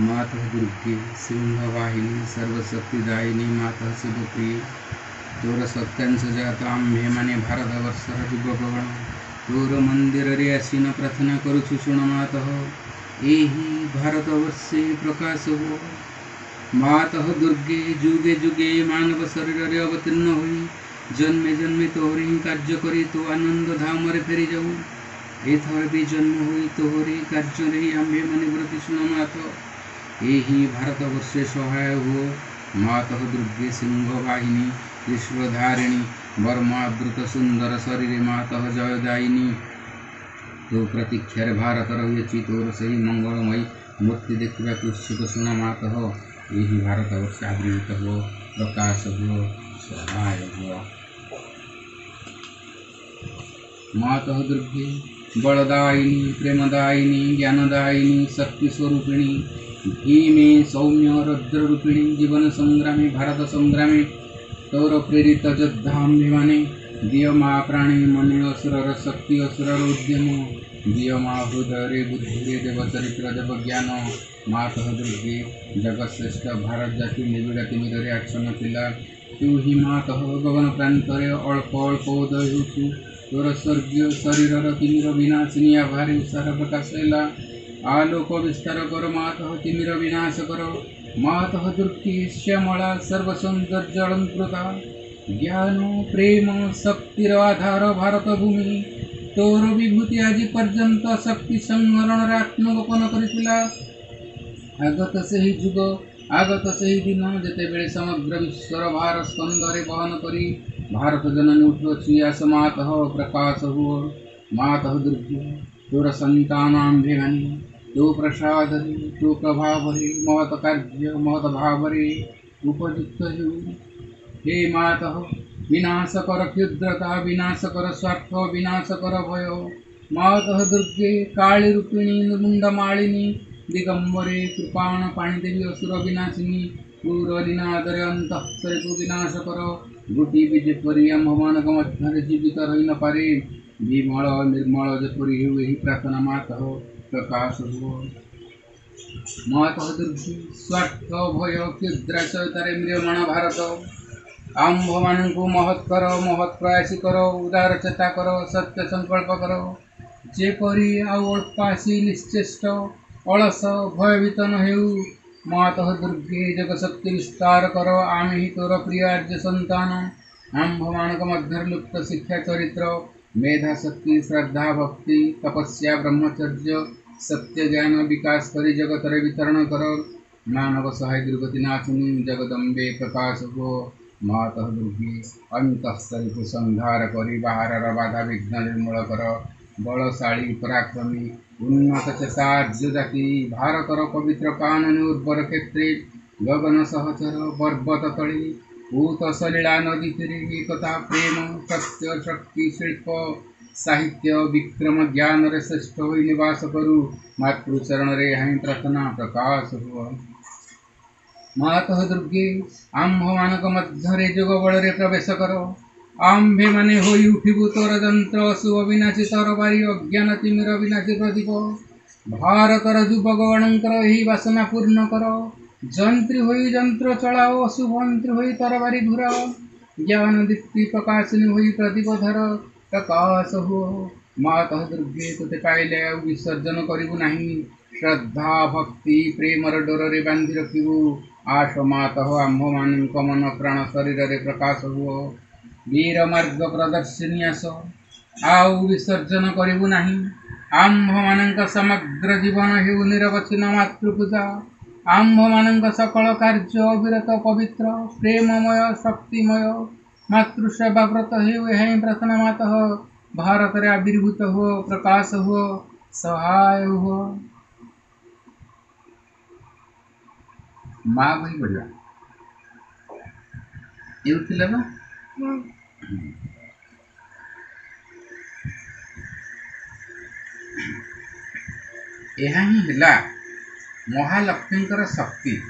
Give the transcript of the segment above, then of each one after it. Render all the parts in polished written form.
मातः दुर्गे सिंहवाहिनी सर्वशक्तिदायिनी मातः शिवप्रिय तोर सत्यांश जाता आम्भे माने भारतवर्षर युवकगण तोर मंदिर रे आसीन प्रार्थना करुछु शुण मातः एहि भारतवर्षे प्रकाश हो मातः दुर्गे जुगे जुगे मानव शरीर रे अवतीर्ण हुई जन्मे जन्मे तोहरे ही कार्य करी तो आनंद धाम रे फेरी जाऊ एथर भी जन्म हुई तोहरे कार्य रे आम्भे माने व्रति शुण मातः एहि भारतवर्षे सहाय हो मातः दुर्गे सिंहवाहिनी विश्वधारिणी वर्मावृत सुंदर शरीर मातः जयदायिनी तो प्रतीक्षार भारत रही तोर से ही मंगलमयी मूर्ति देखा उत्सुक शुण मातः यही भारतवर्ष आवृत हो प्रकाश हो सहाय हो मातः दुर्गे बलदायिनी प्रेमदायिनी ज्ञानदायिनी शक्ति स्वरूपिणी भीमे सौम्य रुद्ररूपिणी जीवन संग्रामी भारत संग्रामी तौर प्रेरित योद्धाम्भिमाने दिय माँ प्राणी मने असुरर शक्ति असुरर उद्यम दिय माँ हृदय बुद्धि देवचरित्र देव ज्ञान मातः दुर्गे जगतश्रेष्ठ भारत जाति निबिड़ तिमिरे आच्छन्न थिला तू ही मातः गगन प्रांतरे अल्प अल्प उदय होचु तोर स्वर्गीय शरीर तिमिर विनाशिनी आभारी उषार प्रकाश है आलोक विस्तार कर मातः तिमिर विनाश कर मातः दुर्गे श्यामला सर्वसौंदर्य अलंकृता ज्ञान प्रेम शक्तिर आधार भारत भूमि तोर विभूति आज पर्यंत शक्ति संवरण आत्मगोपन करथिला आगत से ही जुग आगत से ही दिन जेते बेले समग्र विश्वर भार स्कंदरे बहन करी भारत जननी उठुअछि आस मातः प्रकाश हुओ मातः दुर्गे तोर संतानाम्भेगानी तो प्रसाद तो प्रभाव महत कार्य महत भाव उपयुक्त हे मातः विनाश कर क्षुद्रता विनाश कर स्वार्थ विनाश कर भय मातः दुर्गे काली रूपिणी निर्मुंडमालिनी दिगंबरे कृपाण पाणिदेवी असुर विनाशिनी क्रूरलीनादरे अंतःसरे को विनाश कर गुटी भी जेपरी आम्भमानक मध्य जीवित रही न पारे विमल निर्मल जेपरी हो यही प्रार्थना मातः प्रकाश हो मातः दुर्गे स्वार्थ भय क्षुद्राचयतारे म्रियमाण भारत आम्भ मानू महत् कर महत् प्रयासी कर उदार चेता कर सत्य संकल्प कर जेपरी आल्पासी निश्चेष्ट अलस भयभीत न हेउ मातः दुर्गे जगशक्ति विस्तार कर आमे ही तोर प्रिय आर्य संतान आम्भ मानक मध्य लुप्त शिक्षा चरित्र मेधा शक्ति श्रद्धा भक्ति तपस्या ब्रह्मचर्य सत्य ज्ञान विकास करी जगत रे वितरण कर मानव सहाय दुर्गति नाशुनी जगदम्बे प्रकाश हो मातः दुर्गे अंतःस्थल को संहार करी बाहर बाधा विघ्न निर्मूल कर बलशाली पराक्रमी उन्नत चेतार्य जाति भारतर पवित्र कानन उर्वर क्षेत्रे गगन सहचर पर्वत तली भूत सलीला नदी तीरे एकता प्रेम सत्य शक्ति शिल्प साहित्य विक्रम ज्ञान रे श्रेष्ठ हो निवास करू मातृचरण रे हाई प्रार्थना प्रकाश हुआ मातः दुर्गे आम्भ मानक मध्य रे जोग बल रे प्रवेश कर आम्भे माने होई उठिबु तोर यंत्र अशुभ विनाशी तोर बारी अज्ञान तिमिर विनाशी प्रदीप भारतर युवकगणकर एही वासना पूर्ण कर जंत्री होई यंत्र चलाओ अशुभ मंत्री होई तोर बारी घुराओ ज्ञान दीप्ति प्रकाशिनी होई प्रदीप धर प्रकाश हो मातः दुर्गे तुते पाइले विसर्जन करिबु नाही श्रद्धा भक्ति प्रेम डोर रे बांधि रखिबु आश मातः आम्भ मानक मन प्राण शरीर रे प्रकाश हो वीर मार्ग प्रदर्शिनी आस आउ विसर्जन करिबु नाही आम्भ मानक समग्र जीवन हेउ निरवच्छिन्न मातृपूजा आम्भ मानक सकल कार्य अविरत पवित्र प्रेममय शक्तिमय मातृसेवा व्रत हेउ एहि प्रार्थना मातः भारत रे आविर्भूत हो प्रकाश हो सहाय हो माँ भाई बढ़िया ये बा यह ही है महालक्ष्मींकर शक्ति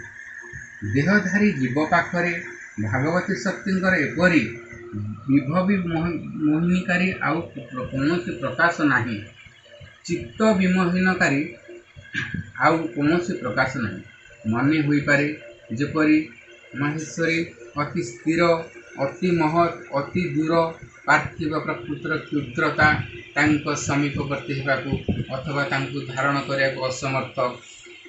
देहधारी जीव पाखरे भागवती शक्तिंकर एपरी विभवी मोहिनीकारी आउ कौन प्रकाश नहीं चित्त विमोहनकारी आउ कौन प्रकाश नहीं मने होई पारे जेपरी माहेश्वरी अति स्थिर अति महत् अति दूर पार्थिव प्रकृतिर क्षुद्रता तांको समीपवर्ती हेबाकू अथवा तांको धारण करने असमर्थ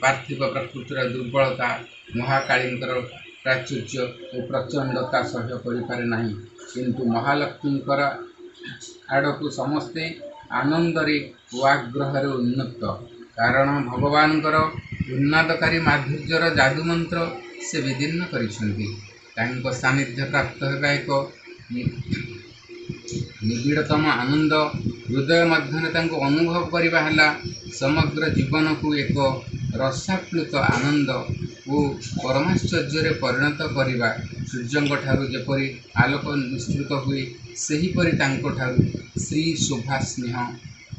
पार्थिव प्रकृतिर दुर्बलता महाकालींकर प्राचुर्य और प्रचंडता सह्य करिपारे नाही किंतु महालक्ष्मीकर आड़कू समस्ते आनंदरे व आग्रह उन्नत कारण भगवानकर उन्नादकारी माधुर्यर जादू मंत्र से विदीर्ण करिसेंती तांको सानिध्य प्राप्त होगा एक निबिड़तम आनंद हृदय मध्य अनुभव करवा है समग्र जीवन को एक रसाप्लुत आनंद और परमाश्चर्य परिणत करवा सूर्य ठारू जेपरी आलोक निस्तृत हुए सेहीपरि तांको ठारू श्री शोभा स्नेह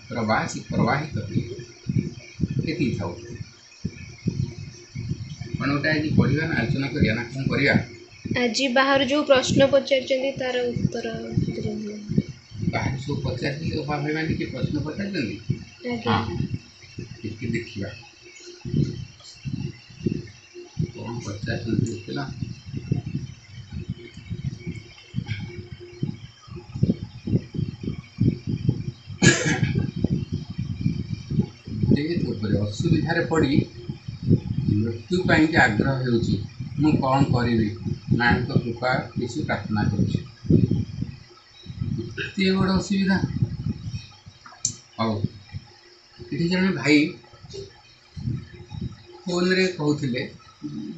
प्रवाहित हुए एति थाउ कौन गोटे आज पढ़ा ना आलोचना करिया ना कौन करिया आज बाहर जो प्रश्न पचार तार उत्तर बाहर सब पचार भाई मैंने कि प्रश्न पचार हाँ देखा कौन पचार असुविधार पड़ी मृत्यु पाई आग्रह हो कौन करी माँ कृपा किसी प्रार्थना करुँच बड़ असुविधा हाँ ये जन भाई फोन रे कहते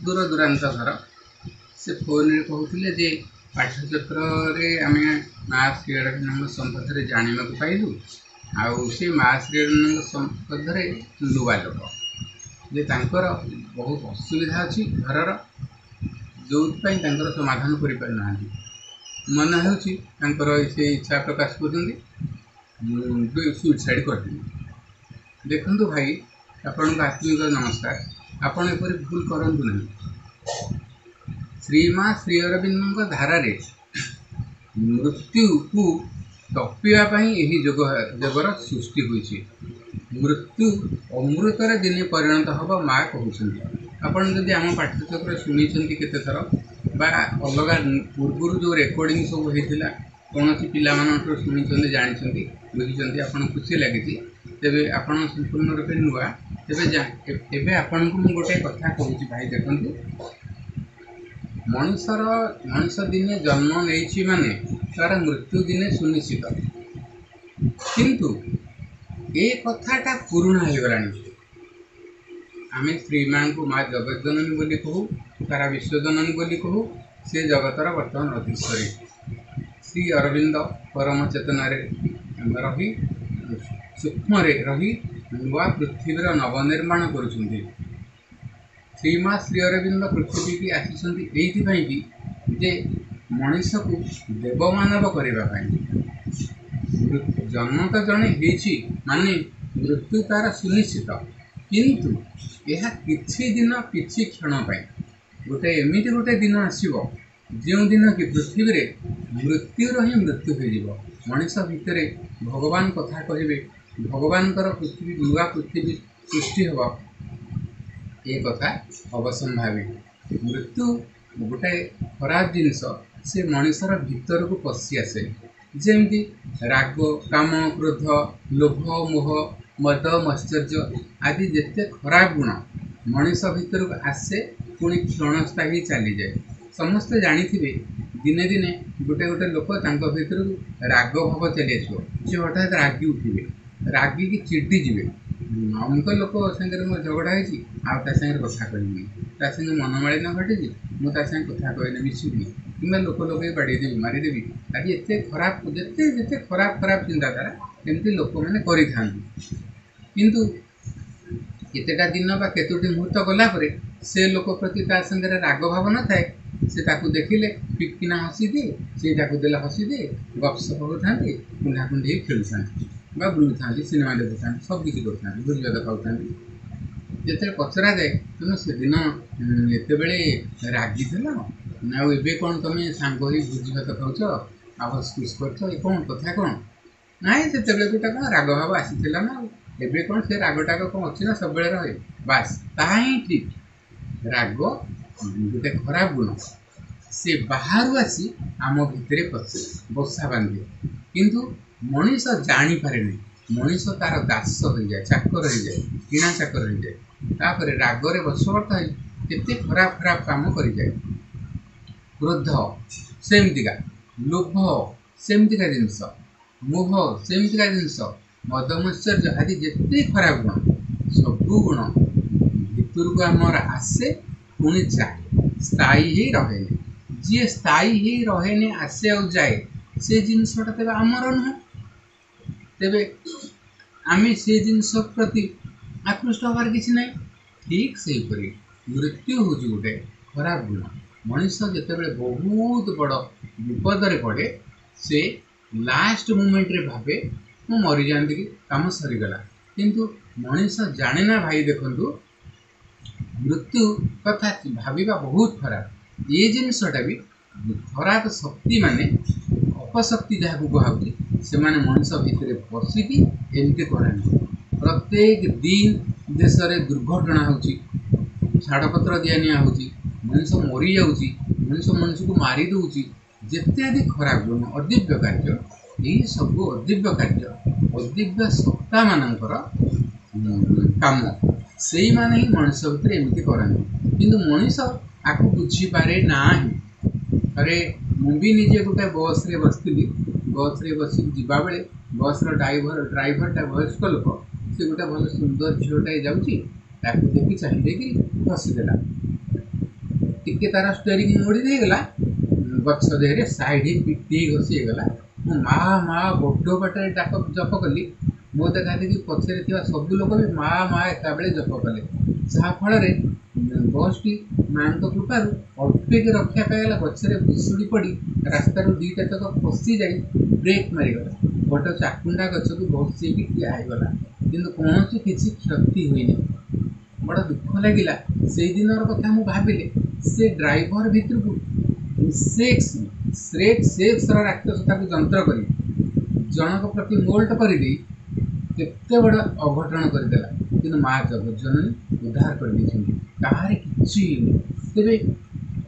दूर दूरांत घर से फोन रे कहते जे पाठचक्र आम माँ श्रीअरविंद संबंध में जानवा पाइलु आउ से माँ श्रीअरविंद संबंध में नुआ लोक जे तांकर बहुत असुविधा अच्छी घर जो समाधान करना मन हो से इच्छा प्रकाश कर सुइसाइड कर देखु भाई आपण आत्मिक नमस्कार आपण एपरी भूल करूँ ना श्रीमा श्री अरविंद धारा मृत्यु को टपियापाई यही जगर सृष्टि होती मृत्यु अमृतर दिने परिणत हम माँ कहते आपड़ जदि आम पाठ्यचक्र शुणी केते थर बा अलग पूर्व जो रेकर्डिंग सब होता कौन पिला शुणी जानी बुझी आपन खुशी लगी तेरे आपण संपूर्ण रूपे नुआ तेरे आपण को गोटे कथा कहूँ भाई देखु मनीष दिने जन्म नहीं माने तार मृत्यु दिने सुनिश्चित किंतु ये कथाटा पुराणा हो गला आम श्री माँ को माँ जगत जननी बोली कहू तारा विश्वजननी बोली कहू से जगतर बर्तमान अधीश्वरी श्री अरविंद परम चेतन रही सूक्ष्म रही नुआ पृथ्वीर नवनिर्माण कर श्रीमा श्री अरविंद पृथ्वी की आसी कि जे मनीष को देवमानव करने जन्म तो जड़े माने मृत्यु तार सुनिश्चित किंतु यह किछि दिन किछि क्षण गोटे एमती गोटे दिन आसो जो दिन कि पृथ्वी रे मृत्युर ही मृत्यु हो मनीष भितर भगवान कथा कहे भगवान पृथ्वी नुआ पृथ्वी सृष्टि हम ये कथा अवसंभावी मृत्यु गोटे खराब जिनस से मनीषर भीतर को पशि आसे जमती राग काम क्रोध लोभ मोह मद मश्चर्य आदि जिते खराब गुण मनीष भीतर को आसे पुणी क्षणस्थायी चली जाए समस्ते जानी दिने दिने गोटे गोटे लोक भीतर राग भाव चली आसो सी हठात रागी उठे रागी की चिड़ी जी अमुक लोक सागर मोर झगड़ा होती आगे कथा कहनी मनमालिन्य घटी मुझे कथा कहनी मिशुनी कि लोक लोक बाड़देवी मारिदेवी आज एत खराब जिते जिते खराब खराब चिंताधारा एमती लोक मैंने किंतु केतेटा दिन बा केतोटी मुहूर्त गलापर से लोक प्रति संगे राग भाव न थाए से ताकू देखिले पिटकिना हसी दिए से देला हसी दिए गपसप होता कुंढाकुंढी खेलुता बुलू था सिनेमा देखु था सब किसी करता भोजभात खाऊँ जिते पचरा जाए तुम से दिन एत बड़े रागी ना ए कौन तुम सांग भोजभात खाऊच आहस कर कौन कथा कौन ना से गोटे कौन राग भाव आसी ना एबे कौन से रागटाक कौन अच्छी ना सब रहे बास ता ही ठीक राग गोटे खराब गुण से बाहर आसी आम भितर पशे बसा बांधे किंतु मनीष जानी पारे नहीं मनीष तार दास हो जाए चाकर हो जाए किणा चाकर हो जाए तापर रागरे बशवर्त केते खराब खराब काम कर जाए क्रोध सेमतिका लोभ सेमतिका जिनस मोह सेमतिका जिनस मदमश्चर्य आदि जिते खराब गुण सबू गुण भितर को आमर आसे पुणी जाए स्थायी ही रहे जी स्थायी ही रहे आसे आ जाए से जिनसटा तेज आमर नुह तेरे आम से जिनस प्रति आकृष्ट हबार कि ना ठीक से मृत्यु हूँ गोटे खराब गुण मनीष जितेबाला बहुत बड़ विपद पड़े से लास्ट मोमेंट रे भावे मु मरी जाती कि कम सरीगला किंतु मनीष जाने ना भाई देखु मृत्यु कथा भाविबा बहुत खराब ये जिनसटा भी खराब शक्ति माने अपशक्ति जहाँ को कहुची से माने मनीष भितर पशिकी एमती करानी प्रत्येक दिन देश में दुर्घटना होची छाड़पत्र दिया निया होची मनीष मरी जाऊँगी मनीष मनुष्य को मारी दूची जित्यादि खराब गुण अदिव्य कार्य यही सब अदिव्य कार्य अदिव्य सत्ता मानकर काम से माने ही मनुष्य भितर एमती करानी किंतु मनीष आपको बुझीपारे ना अरे मुझे निजे गोटे बस रे बसती बस रे बस जा बेले बस ड्राइवरटा वयस्क लोक से गोटे भल सुंदर झीलटाए जाऊँगी देखी चाहिए देखी बसीदेला टिके तार स्टेयरिंग मोड़ी देगला गछ देहरे साइड पिटी घसीगला मो माँ माँ बड़ बाटे डाक जप कली मो देखा देखी पछे सब लोग भी माँ माँ एका बेले जप कले जहाँफल बस टी माँ कृपार अल्पेक रक्षा पाइगला गचर भुशुड़ी पड़ी रास्तार दुईटा चक फसी जा ब्रेक मारिगला गोटे चाकुंडा गच को घसीकी ठियागला किंतु कौन किसी क्षति हुई बड़ा दुख लगिला से दिन कथा मुझे भाविले से ड्राइवर भितर को सेक्स राक्षसता को जंत्र कर जनक प्रति मोल्ट कर केते बड़ अघटन करदेला कि माँ जगज्जननी उद्धार कर कहार कि तेरे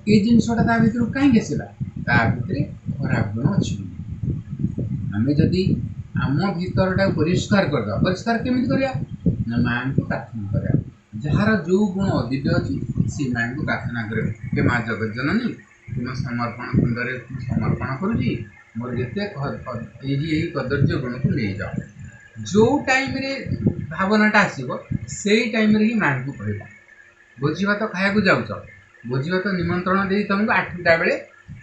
ये जिनसटा भर कहीं आसला भितर खराब गुण अच्छी आम जदि आम भीतरटा परिष्कार करदे परिष्कार केमी कर माँ को प्रार्थना करा जार जो गुण अदिव्य अच्छी सी माँ को प्रार्थना करे माँ जगज्जननी तुम समर्पण कुंडे समर्पण करुँगी मोर जिते यही कदर्य गुण को ले जाओ जो टाइम रे भावनाटा आसो से टाइम रे ही माँ को कह भोजी भात खाया जाऊच भोजी भात निमंत्रण दे तुमको 8टा बेले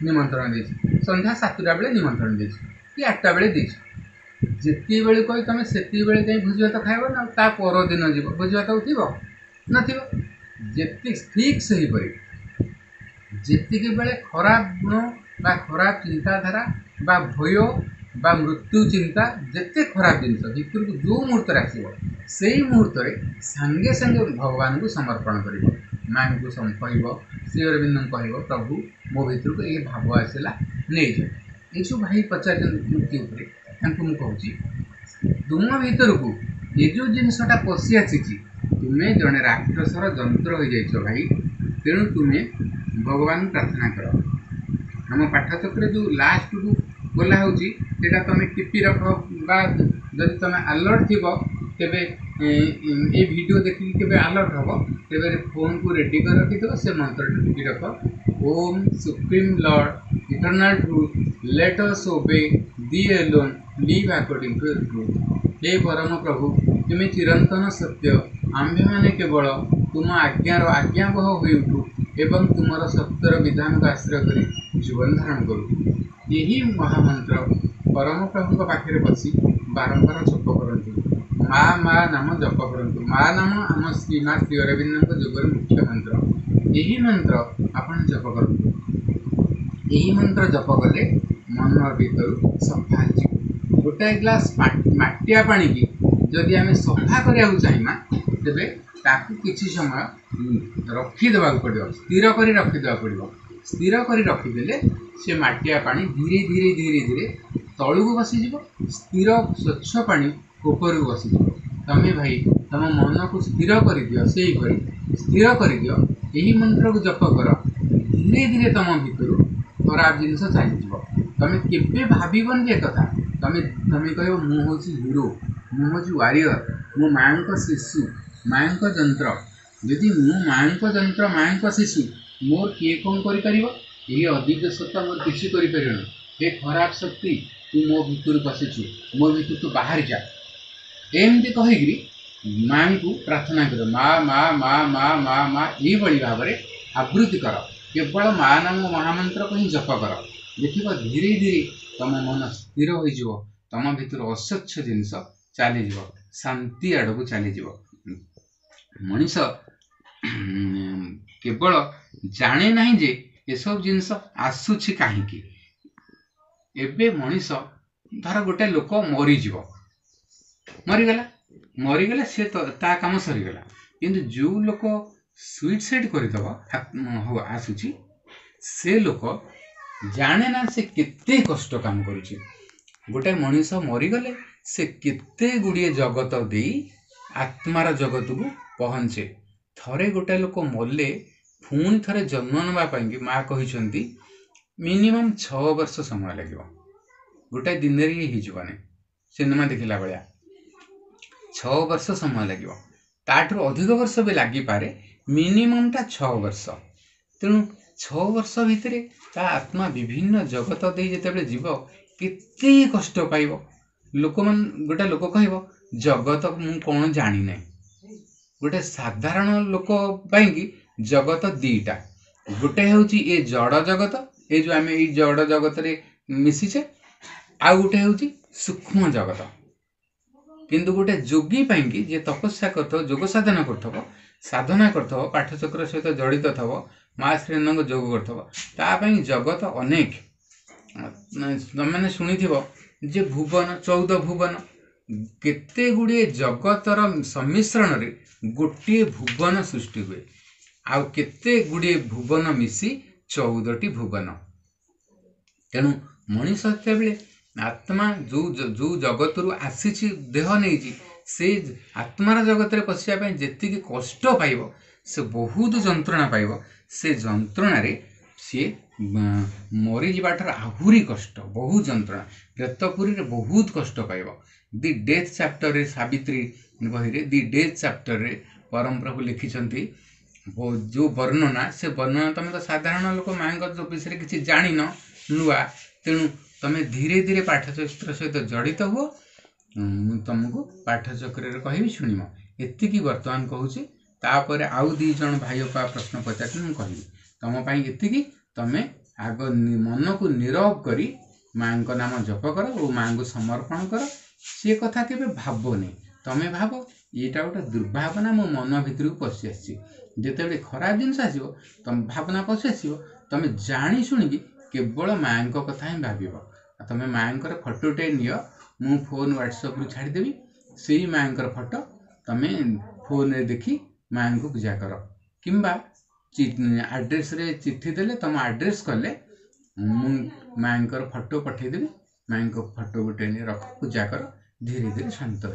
निमंत्रण दे संध्या 7टा बेले निमंत्रण दे कि 8टा बेले दे जिते बेले कही तुम से जाए भोजी भात खाइब ना ता पर दिन जीव भोजी भात उठब नथी ठीक से ही परी जितकी बेले खराब गुण बा खराब चिंताधारा बा भय बा मृत्यु चिंता जिते खराब जिन भीतर को जो मुहूर्त आसो से मुहूर्त सांगे सांगे भगवान को समर्पण कर माँ को कह श्री अरविंद कह प्रभु मो भीतर को ये भाव आसला नहीं जाए ये सब भाई पचार मृत्यु कहूँ तुम भीतर को ये जो जिनसटा पशि आसी तुम्हें जड़े राक्षसर जंत्र हो जाइछ भाई तेणु तुम्हें भगवान प्रार्थना कर आम पाठचक्र जो लास्ट को बोला होटा तुम टिपी रख जब तुम अलर्ट थी तेरे ये वीडियो देखिए के अलर्ट हम तेरे फोन को रेडी कर रखी से मंत्र टिपी रख Om supreme lord eternal truth let us obey thee alone live according to truth हे परम प्रभु तुम्हें चिरंतन सत्य आम्भे मैंने केवल तुम आज्ञार आज्ञावह हो उठू एवं तुमर सत्यर विधान को आश्रय कर जीवन धारण करूँ यही महामंत्र परम प्रभु पाखे बसी बारंबार जप करूँ माँ माँ नाम जप करूँ माँ नाम आम श्री माँ श्री अरविंद जुगर मुख्य मंत्र यही मंत्र आपण जप करूँ यही मंत्र जप कले मन भीतर सफा हो गोटाए ग्लास माटिया पानी की जदि आम सफा करने चाहिए तेरे ताकू किसी समय रखीदेवा पड़ो स्थिर कर रखीदेवा पड़ो स्थिर कर रखीदे से मटिया पानी धीरे धीरे धीरे धीरे तलू को बसीज स्थिर स्वच्छ पानी ऊपर को बसीज तुम्हें भाई तुम मन को स्थिर कर दियो से स्थिर कर दियो यही मंत्र को जप कर धीरे धीरे तुम भितर खराब जिनस चली तुम केवे भावन जे कथा तुम तुम कह मु हूँ हिरो मु हूँ वारियर मो माँ शिशु माँ जंत्र यदि मु माँ जंत्र माँ शिशु मोर किए कौन कर अविद्वता मोर किसी कर हे खराब शक्ति तू मो भितर पशिचु मो भितर तू बाहर जा एमती कहीकि माँ को प्रार्थना कर माँ माँ माँ माँ माँ माँ ये भाव में आवृत्ति कर केवल माँ नाम महामंत्र को ही जप कर देख धीरे धीरे तुम मन स्थिर हो तुम भितर अस्वच्छ जिनस चली शांति आड़ को चली मनीष केवल जाने ना जे ये सब जिनस आसूची कहीं एबे मनीष धर गोटे लोक मरीज मरीगला मरीगला सी तो ता काम सरीगला किंतु जो लोक सुइसाइड करदेव हो आसूची से लोक जाने ना से केते कष्ट काम करुची गोटे मनीष मरीगले से केते गुड़िए जगत दे आत्मार जगत को पहुँचे थरे गोटे लोक मरले पुणी थे जन्म नापी माँ कही मिनिमम 6 वर्ष समय लगे गोटे दिन ही सिनेमा देखला भाया 6 वर्ष समय लगे ताठू अधिक वर्ष भी लगिपे मिनिमम टा 6 वर्ष तेणु 6 वर्ष भितर ता आत्मा विभिन्न जगत दे जिते जीव केते कष्ट पाइब लोक मान गोटे लोक कह जगत मु कौन जानी ना गोटे साधारण लोक पाई जगत दीटा गोटे हूँ ये जड़ जगत ये जो आम ये जड़ जगत रे मिशिचे आ गोटे हूँ सूक्ष्म जगत किंतु गोटे जोगी पाई जे तपस्या कर जोग साधना कर साधना कर पाठचक्र सहित जड़ित थव माँ श्रीनंद जोग कर जगत अनेक मैंने शुणी जे भुवन 14 भुवन केते गुड़िए जगतर सम्मिश्रण रे गोटे भुवन सृष्टि हुए आउ केते गुड़िए भुवन मिसी 14टी भुवन तेणु मनीष बेले आत्मा जो जो जगत रु आसी देह नहीं से आत्मार जगत रे पशिया जी कष्ट पाइब से बहुत जंत्रणा पाइब से जंत्रणा रे सी मरी जाठार आहुरी कष्ट बहुत जंत्रणा प्रेतपुरी रे बहुत कष्ट पाइब दि डेथ चैप्टर रे सावित्री बही रे दि डेथ चैप्टर रे परम प्रभु लिखिछंती जो वर्णना से वर्णना तुम तो साधारण लोक माँ विषय किसी जान नुआ तेणु तुम धीरे धीरे पाठचक्र सहित जड़ित हुआ तुमको पाठचक्र कहि शुणिम एतिकी वर्तमान कहूँ तापर आउ 2 जन भाई प्रश्न पचार मुझे कहि तुम एतिकी तुम आग मन को नीरव करी माँ नाम जप कर और माँ को समर्पण कर सी कथा के भावनी तुम्हें भाव यहाँ गोटे दुर्भावना मो मन भितर को पशि आसी जिते खराब जिन आसो तुम भावना पशि आस तुम जाणी शुणी केवल माँ कथा ही भाव तुम माँ फटोटे नियो मु फोन व्हाट्सएप रू छाड़देवी से माँ फटो तुम फोन रे देखी माँ को पूजा कर किंबा आड्रेस रे चिट्ठी देले तुम आड्रेस कले मु माँ फटो पठेदेवी माँ को फटो गोटे रख पूजा कर धीरे धीरे शांत हो।